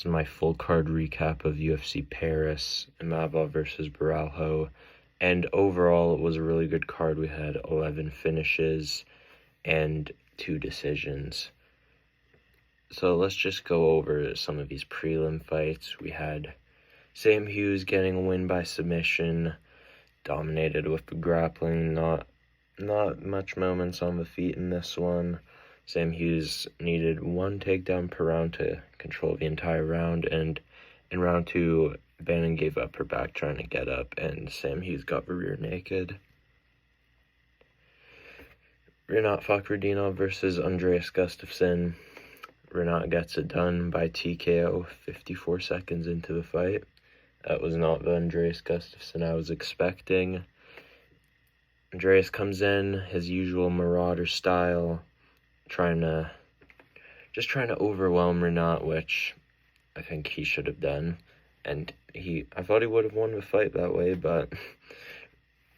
is my full card recap of UFC Paris, Imavov versus Baralho. And overall, it was a really good card. We had 11 finishes and 2 decisions. So let's just go over some of these prelim fights. We had Sam Hughes getting a win by submission, dominated with the grappling, not much moments on the feet in this one. Sam Hughes needed 1 takedown per round to control the entire round, and in round 2, Bannon gave up her back trying to get up, and Sam Hughes got the rear naked. Rinat Fakhretdinov versus Andreas Gustafsson. Rinat gets it done by TKO 54 seconds into the fight. That was not the Andreas Gustafsson I was expecting. Andreas comes in, his usual marauder style, trying to overwhelm Rinat, which I think he should have done. And I thought he would have won the fight that way, but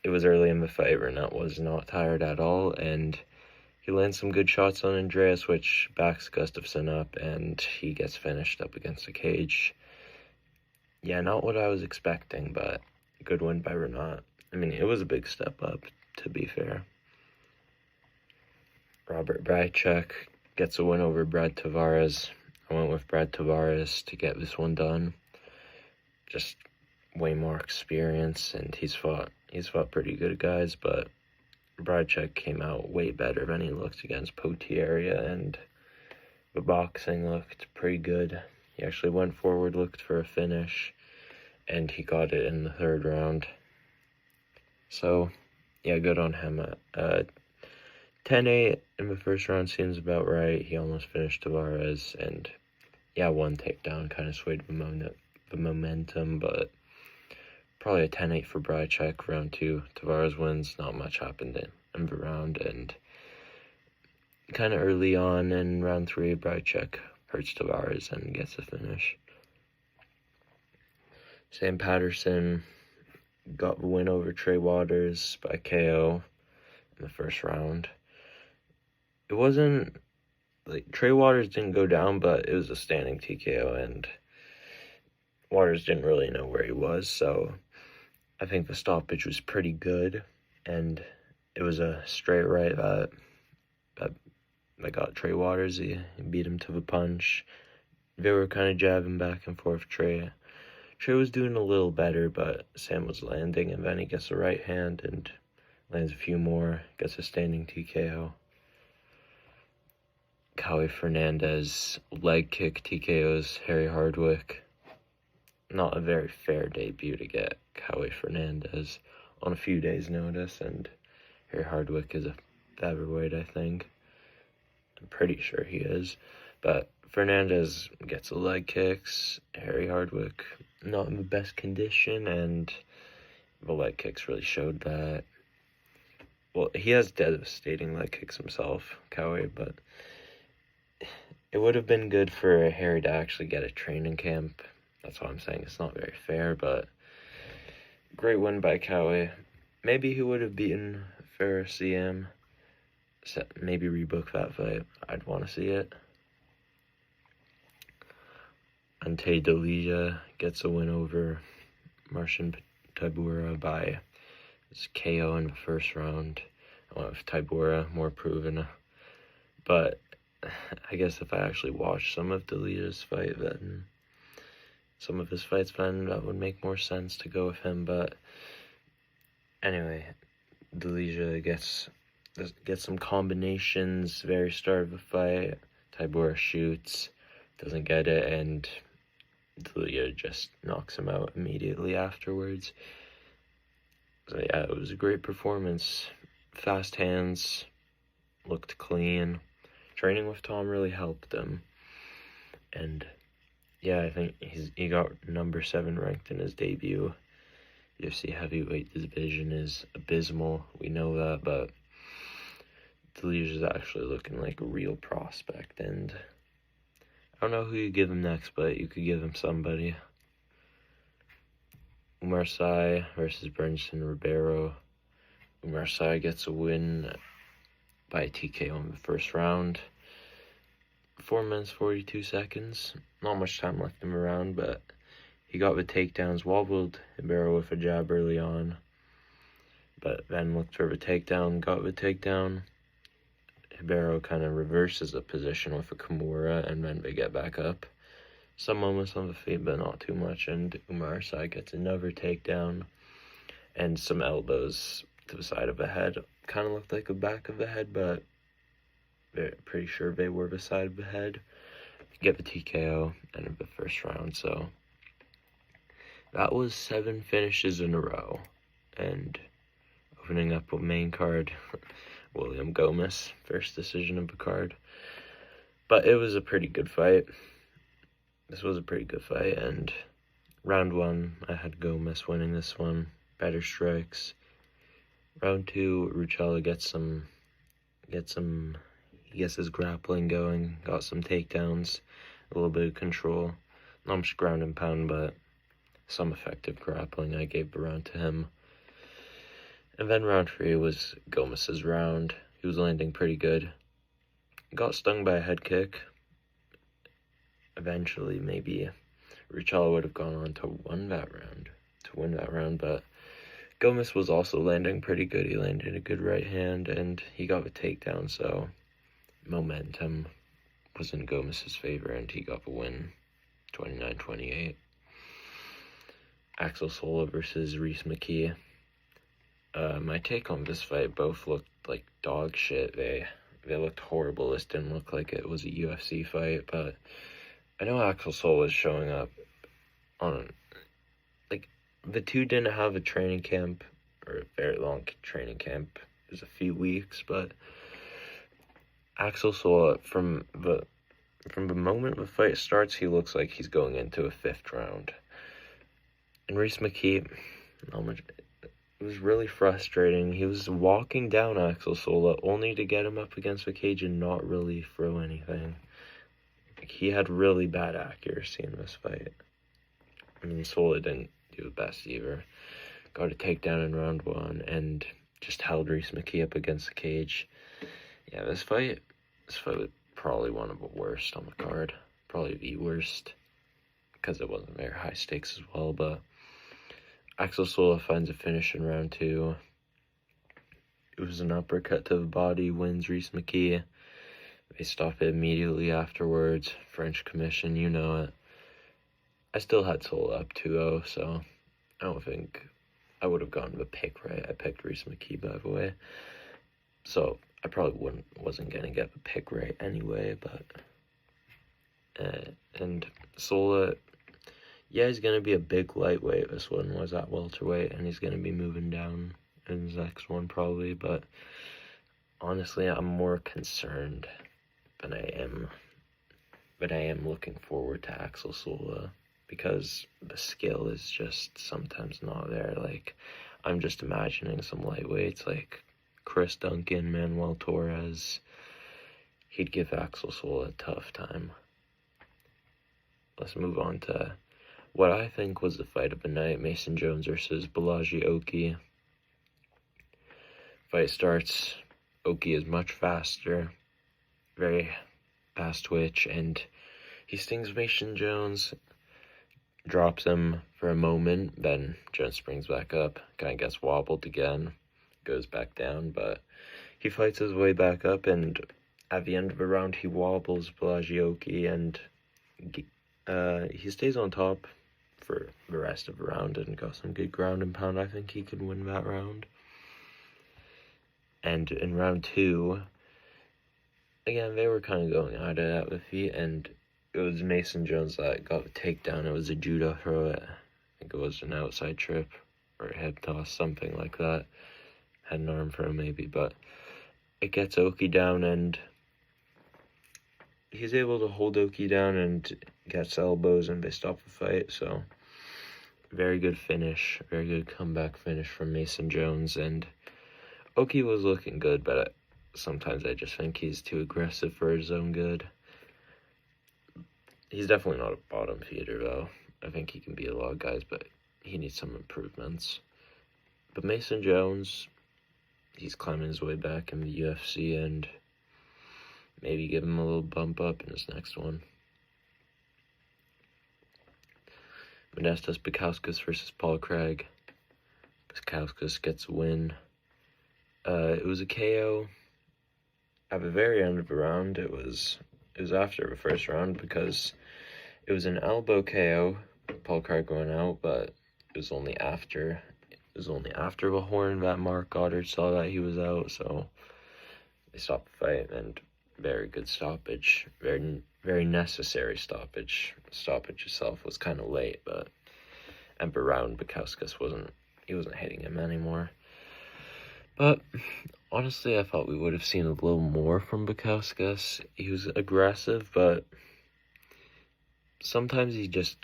it was early in the fight. Rinat was not tired at all, and he lands some good shots on Andreas, which backs Gustafsson up, and he gets finished up against the cage. Yeah, not what I was expecting, but good win by Rinat. I mean, it was a big step up, to be fair. Robert Brychek gets a win over Brad Tavares. I went with Brad Tavares to get this one done. Just way more experience, and he's fought pretty good guys, but Brychek came out way better than he looked against Potiera, and the boxing looked pretty good. He actually went forward, looked for a finish, and he got it in the 3rd round. So, yeah, good on him. 10-8 in the 1st round seems about right. He almost finished Tavares, and yeah, 1 takedown kind of swayed the momentum, but probably a 10-8 for Brychek. Round 2, Tavares wins. Not much happened in the round, and kind of early on in round 3, Brychek hurts Tavares and gets a finish. Sam Patterson got the win over Trey Waters by KO in the 1st round. It wasn't like Trey Waters didn't go down, but it was a standing TKO, and Waters didn't really know where he was, so I think the stoppage was pretty good, and it was a straight right that got Trey Waters. He beat him to the punch. They were kind of jabbing back and forth. Trey was doing a little better, but Sam was landing, and then he gets a right hand and lands a few more, gets a standing TKO. Cowie Fernandez leg kick TKOs Harry Hardwick. Not a very fair debut to get Cowie Fernandez on a few days' notice, and Harry Hardwick is a featherweight, I think. I'm pretty sure he is. But Fernandez gets the leg kicks. Harry Hardwick not in the best condition, and the leg kicks really showed that. Well, he has devastating leg kicks himself, Cowie, but it would have been good for Harry to actually get a training camp. That's what I'm saying. It's not very fair, but great win by Cowie. Maybe he would have beaten Ferris CM. Maybe rebook that fight. I'd want to see it. Ante Delija gets a win over Marcin Tybura by KO in the 1st round. I went with Tybura, more proven. But I guess if I actually watched some of Delija's fight, then some of his fights, then that would make more sense to go with him. But anyway, Delija gets some combinations, very start of the fight. Tybura shoots, doesn't get it, and Delija just knocks him out immediately afterwards. So yeah, it was a great performance. Fast hands, looked clean. Training with Tom really helped him. And yeah, I think he got number 7 ranked in his debut. UFC heavyweight division is abysmal. We know that, but Delija is actually looking like a real prospect, and I don't know who you give him next, but you could give him somebody. Umar Sy versus Bernson Ribeiro. Umar Sy gets a win by TKO in the 1st round. 4 minutes 42 seconds. Not much time left him around, but he got the takedowns, wobbled Ribeiro with a jab early on, but then looked for the takedown, got the takedown. Ribeiro kind of reverses the position with a Kimura, and then they get back up. Some moments on the feet, but not too much, and Umar's side gets another takedown, and some elbows to the side of the head. Kind of looked like the back of the head, but they're pretty sure they were the side of the head. Get the TKO end of the first round, so that was 7 finishes in a row. And opening up with main card, William Gomez, first decision of the card. But it was a pretty good fight. This was a pretty good fight, and round 1, I had Gomez winning this one. Better strikes. Round 2, Rucella gets his grappling going, got some takedowns, a little bit of control. Not much ground and pound, but some effective grappling. I gave the round to him. And then round 3 was Gomez's round. He was landing pretty good. Got stung by a head kick. Eventually, maybe Rucella would have gone on to win that round, but Gomez was also landing pretty good. He landed a good right hand, and he got the takedown, so momentum was in Gomez's favor, and he got the win, 29-28. Axel Sola versus Rhys McKee. My take on this fight, both looked like dog shit. They looked horrible. This didn't look like it was a UFC fight, but I know Axel Sola was showing up on, like, the two didn't have a training camp, or a very long training camp. It was a few weeks, but Axel Sola, from the moment the fight starts, he looks like he's going into a 5th round. And Rhys McKee, it was really frustrating. He was walking down Axel Sola only to get him up against the cage and not really throw anything. He had really bad accuracy in this fight. I mean, Sola didn't do the best either. Got a takedown in round 1 and just held Rhys McKee up against the cage. Yeah, this fight was probably one of the worst on the card. Probably the worst, because it wasn't very high stakes as well, but Axel Sola finds a finish in round 2. It was an uppercut to the body, wins Rhys McKee. They stop it immediately afterwards. French commission, you know it. I still had Sola up 2-0, so I don't think I would have gotten the pick right. I picked Rhys McKee, by the way. So I probably wasn't going to get the pick right anyway, but and Sola, yeah, he's going to be a big lightweight. This one was at welterweight, and he's going to be moving down in his next one probably, but honestly, I'm more concerned than I am looking forward to Axel Sola, because the skill is just sometimes not there. Like, I'm just imagining some lightweights like Chris Duncan, Manuel Torres. He'd give Axel Sola a tough time. Let's move on to what I think was the fight of the night, Mason Jones versus Balaji Oki. Fight starts, Oki is much faster, very fast twitch, and he stings Mason Jones, drops him for a moment, then Jones springs back up, kind of gets wobbled again, goes back down, but he fights his way back up, and at the end of the round, he wobbles Balaji Oki, and he stays on top for the rest of the round and got some good ground and pound. I think he could win that round. And in round 2, again, they were kind of going at it at the feet, and it was Mason Jones that got the takedown. It was a judo throw. I think it was an outside trip or a hip toss, something like that. Had an arm throw maybe, but it gets Oki down, and he's able to hold Oki down and gets elbows, and they stop the fight. So very good finish, very good comeback finish from Mason Jones, and Oki was looking good, but sometimes I just think he's too aggressive for his own good. He's definitely not a bottom feeder, though. I think he can beat a lot of guys, but he needs some improvements. But Mason Jones, he's climbing his way back in the UFC, and maybe give him a little bump up in his next one. Modestas Bukauskas versus Paul Craig. Bukauskas gets a win. It was a KO at the very end of the round. It was after the first round because it was an elbow KO. Paul Craig went out, but it was only after the horn that Mark Goddard saw that he was out, so they stopped the fight, and very good stoppage, very necessary stoppage. The stoppage itself was kind of late, but at the round, Bukauskas wasn't hitting him anymore. But honestly, I thought we would have seen a little more from Bukauskas. He was aggressive, but sometimes he just,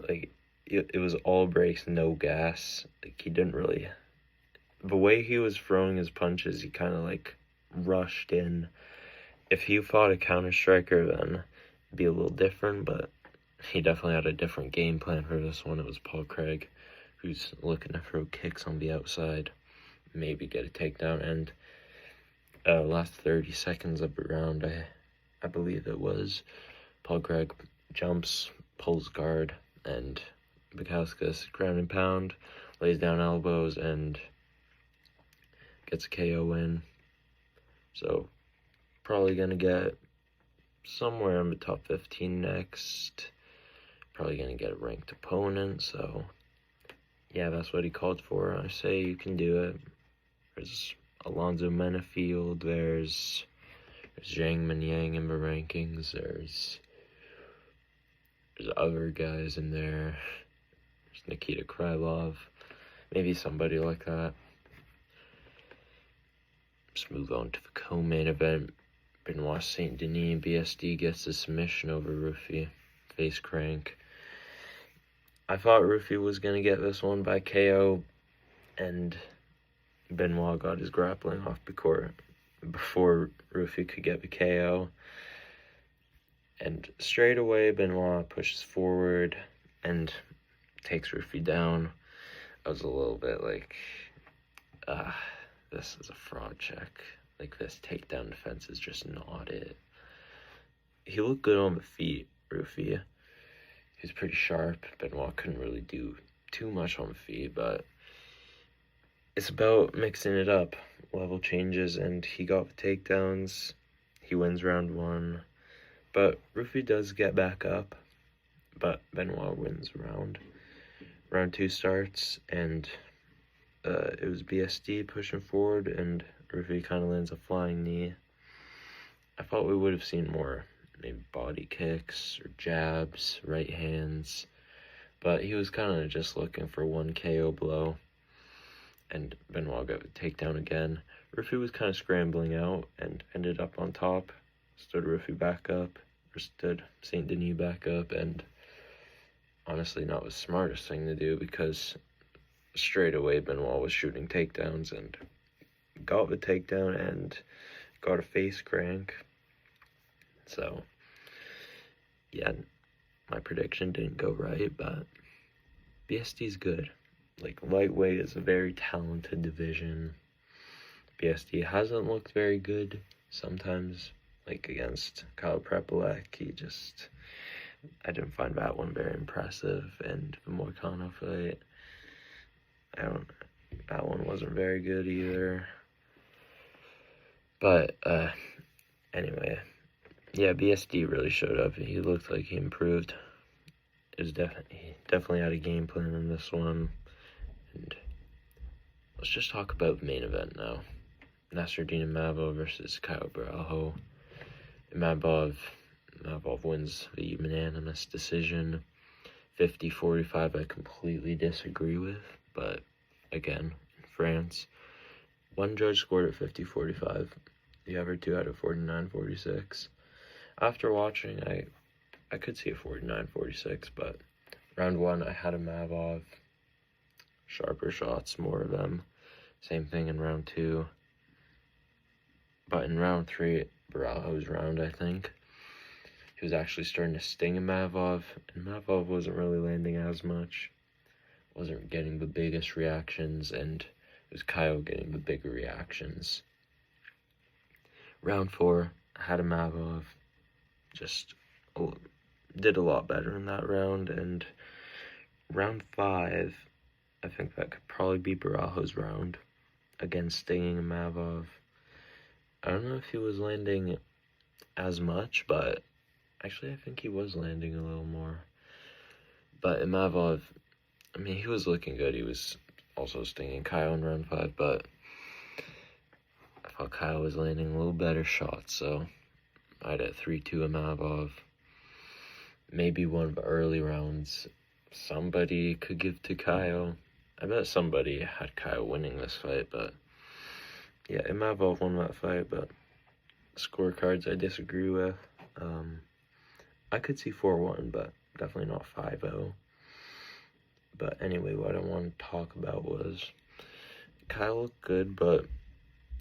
like, it was all brakes, no gas. Like, he didn't really, the way he was throwing his punches, he kind of, like, rushed in. If he fought a counter-striker, then it'd be a little different, but he definitely had a different game plan for this one. It was Paul Craig, who's looking to throw kicks on the outside, maybe get a takedown, and last 30 seconds of the round, I believe it was, Paul Craig jumps, pulls guard, and Bukauskas ground and pound, lays down elbows, and gets a KO win. So, probably going to get somewhere in the top 15 next. Probably going to get a ranked opponent, so yeah, that's what he called for. I say you can do it. There's Alonzo Menafield, there's Zhang Minyang in the rankings, there's other guys in there. There's Nikita Krylov, maybe somebody like that. Let's move on to the co-main event. Benoit Saint Denis, BSD gets a submission over Rufi, face crank. I thought Rufi was going to get this one by KO, and Benoit got his grappling off before Rufi could get the KO. And straight away, Benoit pushes forward and takes Rufi down. I was a little bit like, this is a fraud check. Like, this takedown defense is just not it. He looked good on the feet, Rufi. He was pretty sharp. Benoit couldn't really do too much on the feet, but it's about mixing it up. Level changes, and he got the takedowns. He wins round 1. But Rufi does get back up, but Benoit wins round. Round 2 starts, and it was BSD pushing forward, and Rufi kind of lands a flying knee. I thought we would have seen more, maybe body kicks or jabs, right hands, but he was kind of just looking for one KO blow, and Benoit got the takedown again. Rufi was kind of scrambling out and ended up on top, stood Rufi back up, or stood Saint Denis back up, and honestly not the smartest thing to do, because straight away Benoit was shooting takedowns and got the takedown and got a face crank. So yeah, my prediction didn't go right, but BSD's good. Like, lightweight is a very talented division. BSD hasn't looked very good sometimes, like against Kyle Prepolek. I didn't find that one very impressive, and the Moicano fight, that one wasn't very good either. But anyway, yeah, BSD really showed up. He looked like he improved. It was definitely had a game plan in this one. And let's just talk about the main event now. Nasruddin Imavov versus Kyle Barajo. Imavov wins the unanimous decision. 50-45 I completely disagree with, but again, in France, one judge scored at 50-45. The other two had a 49-46. After watching, I could see a 49-46, but round 1 I had Imavov. Sharper shots, more of them. Same thing in round 2. But in round 3, Barajo's round, I think, he was actually starting to sting Imavov, and Imavov wasn't really landing as much. Wasn't getting the biggest reactions, and it was Kyle getting the bigger reactions. Round 4, Hadamavov just did a lot better in that round, and round 5, I think that could probably be Barajo's round against Stinging Mavov. I don't know if he was landing as much, but actually I think he was landing a little more. But Mavov, I mean, he was looking good. He was also stinging Kyle in round 5, but I thought Kyle was landing a little better shots, so I'd at 3-2 Mavov. Maybe one of the early rounds somebody could give to Kyle. I bet somebody had Kyle winning this fight, but yeah, Mavov won that fight, but scorecards I disagree with. I could see 4-1, but definitely not 5-0. But anyway, what I wanted to talk about was Kyle looked good, but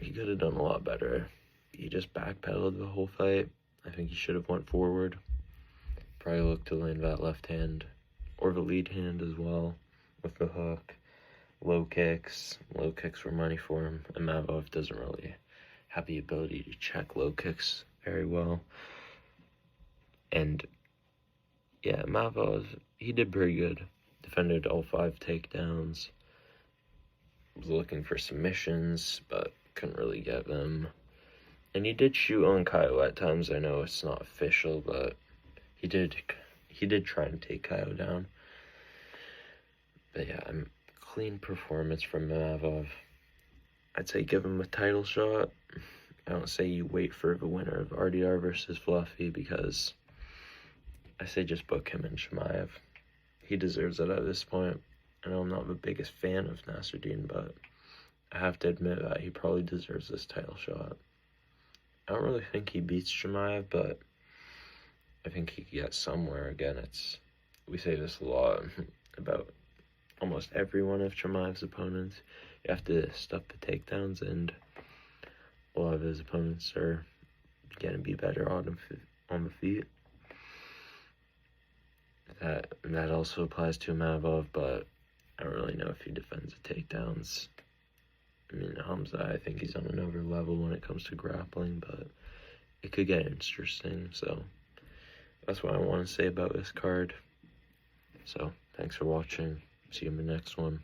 he could have done a lot better. He just backpedaled the whole fight. I think he should have went forward. Probably looked to land that left hand or the lead hand as well with the hook. Low kicks were money for him, and Mavov doesn't really have the ability to check low kicks very well. And yeah, Mavov, he did pretty good. Defended all 5 takedowns. Was looking for submissions, but couldn't really get them. And he did shoot on Kyle at times. I know it's not official, but he did try and take Kyle down. But yeah, clean performance from Mavov. I'd say give him a title shot. I don't say you wait for the winner of RDR versus Fluffy, because I say just book him and Chimaev. He deserves it at this point. I know I'm not the biggest fan of Nasruddin, but I have to admit that he probably deserves this title shot. I don't really think he beats Chimaev, but I think he could get somewhere. Again, we say this a lot about almost every one of Chimaev's opponents. You have to stuff the takedowns, and a lot of his opponents are going to be better on the feet. That also applies to Mavov, but I don't really know if he defends the takedowns. I mean, Hamza, I think he's on another level when it comes to grappling, but it could get interesting. So that's what I want to say about this card. So thanks for watching. See you in the next one.